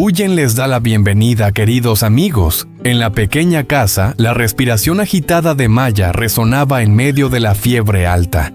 Huyen les da la bienvenida, queridos amigos. En la pequeña casa, la respiración agitada de Maya resonaba en medio de la fiebre alta.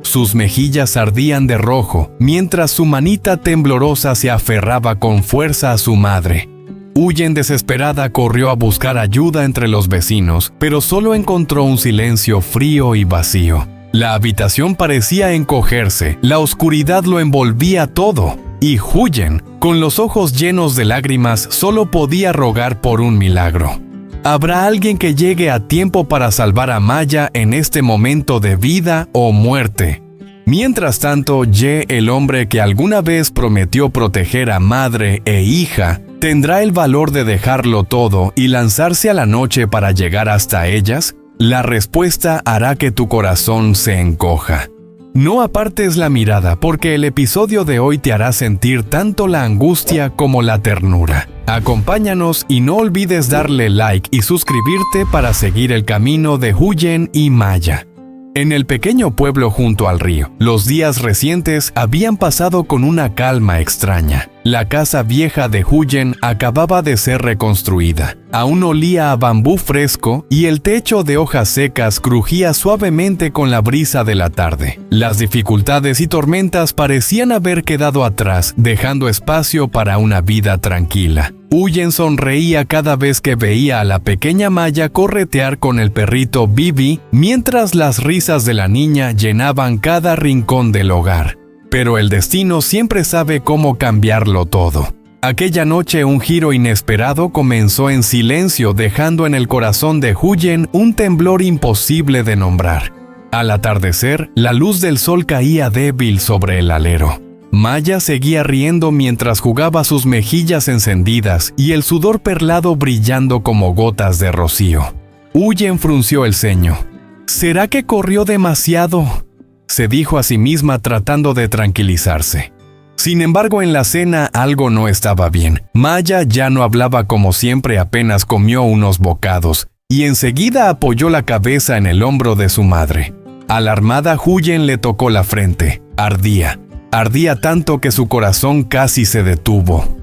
Sus mejillas ardían de rojo, mientras su manita temblorosa se aferraba con fuerza a su madre. Huyen desesperada corrió a buscar ayuda entre los vecinos, pero solo encontró un silencio frío y vacío. La habitación parecía encogerse, la oscuridad lo envolvía todo, y Huyen, con los ojos llenos de lágrimas, solo podía rogar por un milagro. ¿Habrá alguien que llegue a tiempo para salvar a Maya en este momento de vida o muerte? Mientras tanto, Ye, el hombre que alguna vez prometió proteger a madre e hija, ¿tendrá el valor de dejarlo todo y lanzarse a la noche para llegar hasta ellas? La respuesta hará que tu corazón se encoja. No apartes la mirada, porque el episodio de hoy te hará sentir tanto la angustia como la ternura. Acompáñanos y no olvides darle like y suscribirte para seguir el camino de Huyen y Maya. En el pequeño pueblo junto al río, los días recientes habían pasado con una calma extraña. La casa vieja de Huyen acababa de ser reconstruida. Aún olía a bambú fresco y el techo de hojas secas crujía suavemente con la brisa de la tarde. Las dificultades y tormentas parecían haber quedado atrás, dejando espacio para una vida tranquila. Huyen sonreía cada vez que veía a la pequeña Maya corretear con el perrito Bibi, mientras las risas de la niña llenaban cada rincón del hogar. Pero el destino siempre sabe cómo cambiarlo todo. Aquella noche un giro inesperado comenzó en silencio, dejando en el corazón de Huyen un temblor imposible de nombrar. Al atardecer, la luz del sol caía débil sobre el alero. Maya seguía riendo mientras jugaba sus mejillas encendidas y el sudor perlado brillando como gotas de rocío. Huyen frunció el ceño. ¿Será que corrió demasiado?, se dijo a sí misma tratando de tranquilizarse. Sin embargo, en la cena algo no estaba bien. Maya ya no hablaba como siempre, apenas comió unos bocados, y enseguida apoyó la cabeza en el hombro de su madre. Alarmada, Huyen le tocó la frente. Ardía tanto que su corazón casi se detuvo.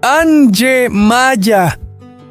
¡Anje, Maya!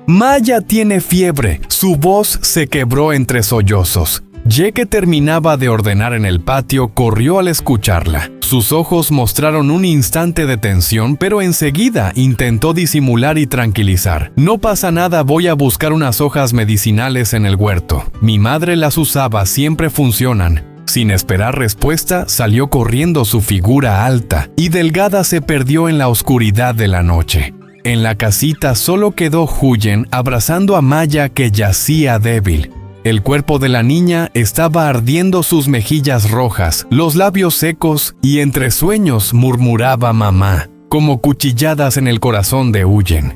Maya tiene fiebre. Su voz se quebró entre sollozos. Ye, que terminaba de ordenar en el patio, corrió al escucharla. Sus ojos mostraron un instante de tensión, pero enseguida intentó disimular y tranquilizar. No pasa nada, voy a buscar unas hojas medicinales en el huerto. Mi madre las usaba, siempre funcionan. Sin esperar respuesta, salió corriendo. Su figura alta y delgada se perdió en la oscuridad de la noche. En la casita solo quedó Huyen abrazando a Maya, que yacía débil. El cuerpo de la niña estaba ardiendo, sus mejillas rojas, los labios secos, y entre sueños murmuraba mamá, como cuchilladas en el corazón de Huyen.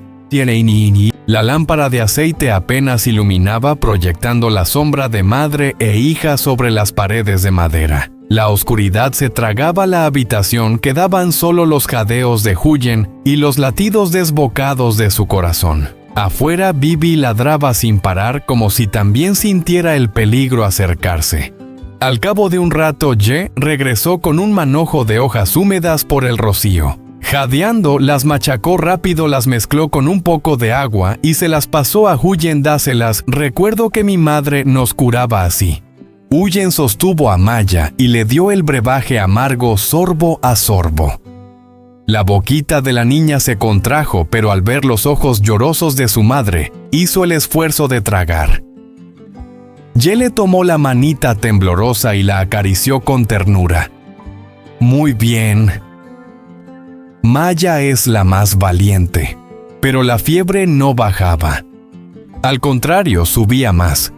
La lámpara de aceite apenas iluminaba, proyectando la sombra de madre e hija sobre las paredes de madera. La oscuridad se tragaba la habitación, quedaban solo los jadeos de Huyen y los latidos desbocados de su corazón. Afuera, Bibi ladraba sin parar, como si también sintiera el peligro acercarse. Al cabo de un rato, Ye regresó con un manojo de hojas húmedas por el rocío. Jadeando, las machacó rápido, las mezcló con un poco de agua y se las pasó a Huyen. Dáselas, recuerdo que mi madre nos curaba así. Huyen sostuvo a Maya y le dio el brebaje amargo sorbo a sorbo. La boquita de la niña se contrajo, pero al ver los ojos llorosos de su madre, hizo el esfuerzo de tragar. Ye le tomó la manita temblorosa y la acarició con ternura. Muy bien. Maya es la más valiente. Pero la fiebre no bajaba. Al contrario, subía más.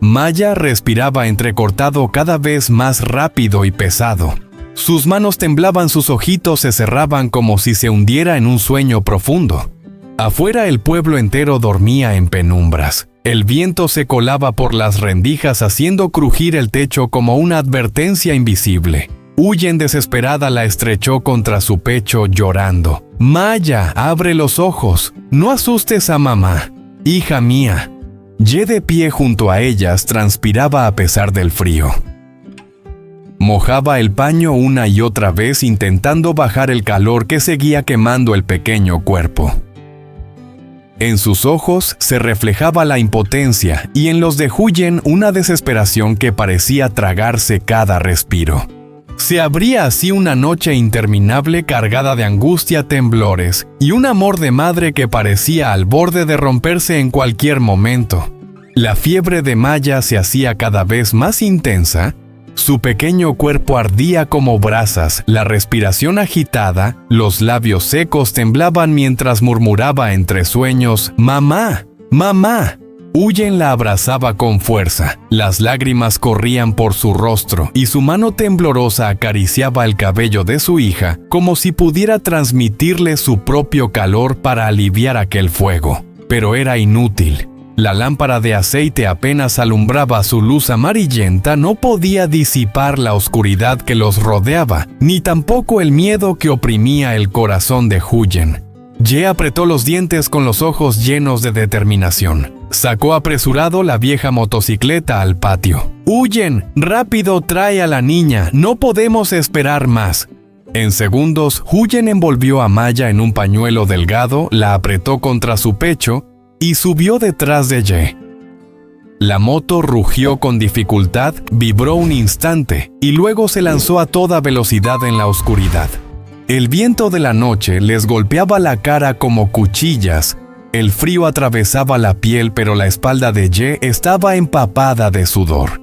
Maya respiraba entrecortado, cada vez más rápido y pesado. Sus manos temblaban, sus ojitos se cerraban como si se hundiera en un sueño profundo. Afuera el pueblo entero dormía en penumbras. El viento se colaba por las rendijas haciendo crujir el techo como una advertencia invisible. Huyen desesperada la estrechó contra su pecho llorando. Maya, abre los ojos. No asustes a mamá. Hija mía. Ye, de pie junto a ellas, transpiraba a pesar del frío. Mojaba el paño una y otra vez intentando bajar el calor que seguía quemando el pequeño cuerpo. En sus ojos se reflejaba la impotencia y en los de Huyen una desesperación que parecía tragarse cada respiro. Se abría así una noche interminable cargada de angustia, temblores y un amor de madre que parecía al borde de romperse en cualquier momento. La fiebre de Maya se hacía cada vez más intensa. Su pequeño cuerpo ardía como brasas, la respiración agitada, los labios secos temblaban mientras murmuraba entre sueños: «¡Mamá! ¡Mamá!». Huyen la abrazaba con fuerza, las lágrimas corrían por su rostro y su mano temblorosa acariciaba el cabello de su hija como si pudiera transmitirle su propio calor para aliviar aquel fuego. Pero era inútil. La lámpara de aceite apenas alumbraba su luz amarillenta, no podía disipar la oscuridad que los rodeaba, ni tampoco el miedo que oprimía el corazón de Huyen. Ye apretó los dientes con los ojos llenos de determinación. Sacó apresurado la vieja motocicleta al patio. «Huyen, rápido, trae a la niña, no podemos esperar más». En segundos, Huyen envolvió a Maya en un pañuelo delgado, la apretó contra su pecho y subió detrás de Ye. La moto rugió con dificultad, vibró un instante y luego se lanzó a toda velocidad en la oscuridad. El viento de la noche les golpeaba la cara como cuchillas, el frío atravesaba la piel, pero la espalda de Ye estaba empapada de sudor.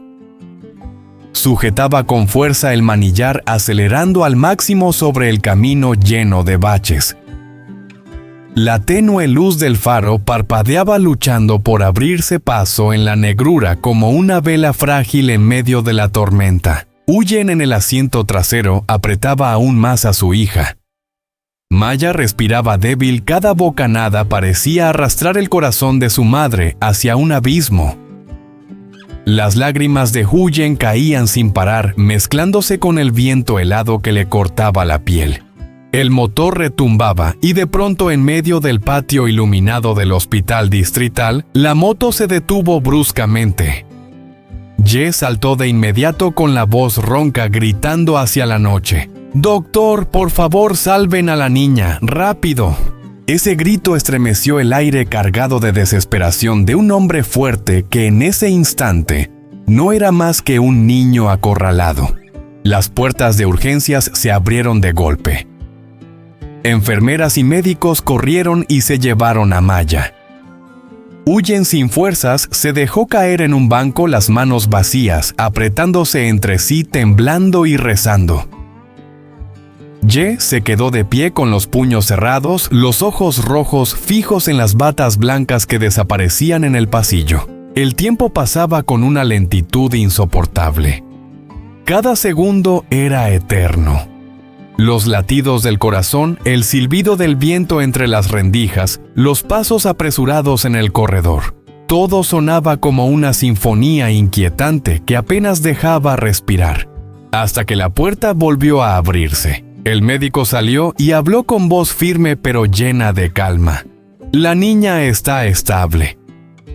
Sujetaba con fuerza el manillar, acelerando al máximo sobre el camino lleno de baches. La tenue luz del faro parpadeaba luchando por abrirse paso en la negrura como una vela frágil en medio de la tormenta. Huyen en el asiento trasero apretaba aún más a su hija. Maya respiraba débil, cada bocanada parecía arrastrar el corazón de su madre hacia un abismo. Las lágrimas de Huyen caían sin parar, mezclándose con el viento helado que le cortaba la piel. El motor retumbaba y de pronto, en medio del patio iluminado del hospital distrital, la moto se detuvo bruscamente. Ye saltó de inmediato con la voz ronca gritando hacia la noche: «Doctor, por favor, salven a la niña, rápido». Ese grito estremeció el aire cargado de desesperación de un hombre fuerte que en ese instante no era más que un niño acorralado. Las puertas de urgencias se abrieron de golpe. Enfermeras y médicos corrieron y se llevaron a Maya. Huyen sin fuerzas, se dejó caer en un banco, las manos vacías, apretándose entre sí, temblando y rezando. Ye se quedó de pie con los puños cerrados, los ojos rojos fijos en las batas blancas que desaparecían en el pasillo. El tiempo pasaba con una lentitud insoportable. Cada segundo era eterno. Los latidos del corazón, el silbido del viento entre las rendijas, los pasos apresurados en el corredor. Todo sonaba como una sinfonía inquietante que apenas dejaba respirar. Hasta que la puerta volvió a abrirse. El médico salió y habló con voz firme pero llena de calma. «La niña está estable».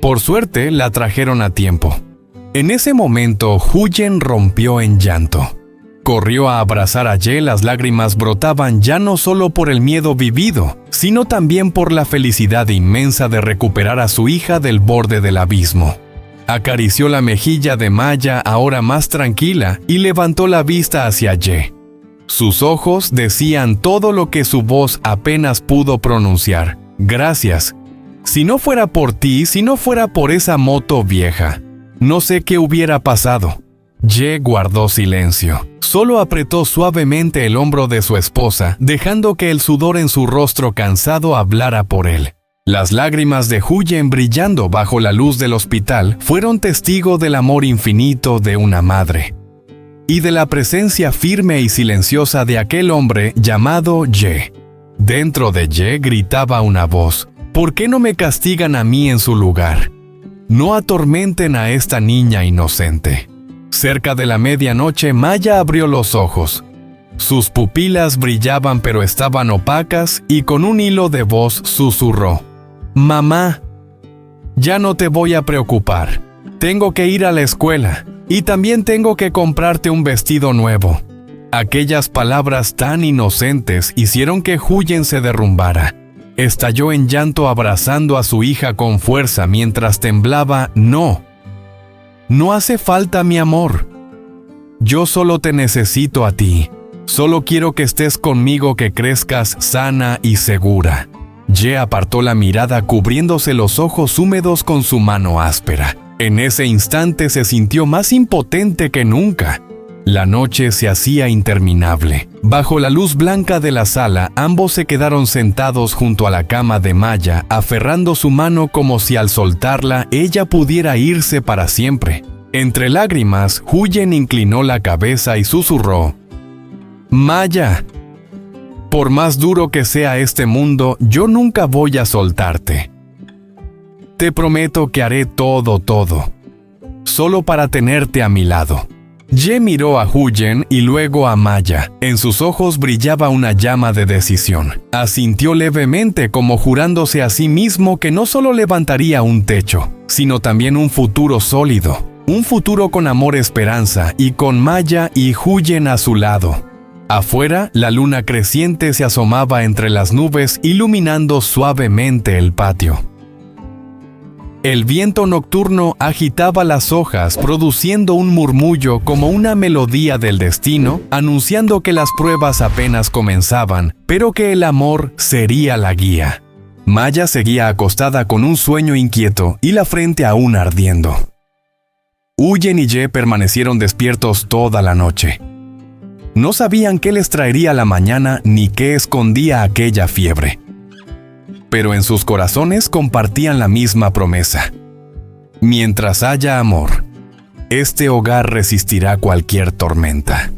Por suerte, la trajeron a tiempo. En ese momento, Huyen rompió en llanto. Corrió a abrazar a Ye, las lágrimas brotaban ya no solo por el miedo vivido, sino también por la felicidad inmensa de recuperar a su hija del borde del abismo. Acarició la mejilla de Maya, ahora más tranquila, y levantó la vista hacia Ye. Sus ojos decían todo lo que su voz apenas pudo pronunciar: «Gracias. Si no fuera por ti, si no fuera por esa moto vieja, no sé qué hubiera pasado». Ye guardó silencio. Solo apretó suavemente el hombro de su esposa, dejando que el sudor en su rostro cansado hablara por él. Las lágrimas de Huyen, brillando bajo la luz del hospital, fueron testigo del amor infinito de una madre y de la presencia firme y silenciosa de aquel hombre llamado Ye. Dentro de Ye gritaba una voz: «¿Por qué no me castigan a mí en su lugar? No atormenten a esta niña inocente». Cerca de la medianoche, Maya abrió los ojos. Sus pupilas brillaban pero estaban opacas y con un hilo de voz susurró: «Mamá, ya no te voy a preocupar. Tengo que ir a la escuela. Y también tengo que comprarte un vestido nuevo. Aquellas palabras tan inocentes hicieron que Huyen se derrumbara. Estalló en llanto abrazando a su hija con fuerza mientras temblaba. No hace falta, mi amor. Yo solo te necesito a ti. Solo quiero que estés conmigo, que crezcas sana y segura. Ye apartó la mirada cubriéndose los ojos húmedos con su mano áspera. En ese instante se sintió más impotente que nunca. La noche se hacía interminable. Bajo la luz blanca de la sala, ambos se quedaron sentados junto a la cama de Maya, aferrando su mano como si al soltarla ella pudiera irse para siempre. Entre lágrimas, Huyen inclinó la cabeza y susurró: Maya, por más duro que sea este mundo, yo nunca voy a soltarte. Te prometo que haré todo, solo para tenerte a mi lado. Ye miró a Huyen y luego a Maya. En sus ojos brillaba una llama de decisión. Asintió levemente, como jurándose a sí mismo que no solo levantaría un techo, sino también un futuro sólido. Un futuro con amor, esperanza, y con Maya y Huyen a su lado. Afuera, la luna creciente se asomaba entre las nubes, iluminando suavemente el patio. El viento nocturno agitaba las hojas, produciendo un murmullo como una melodía del destino, anunciando que las pruebas apenas comenzaban, pero que el amor sería la guía. Maya seguía acostada con un sueño inquieto y la frente aún ardiendo. Huyen y Ye permanecieron despiertos toda la noche. No sabían qué les traería la mañana ni qué escondía aquella fiebre. Pero en sus corazones compartían la misma promesa. Mientras haya amor, este hogar resistirá cualquier tormenta.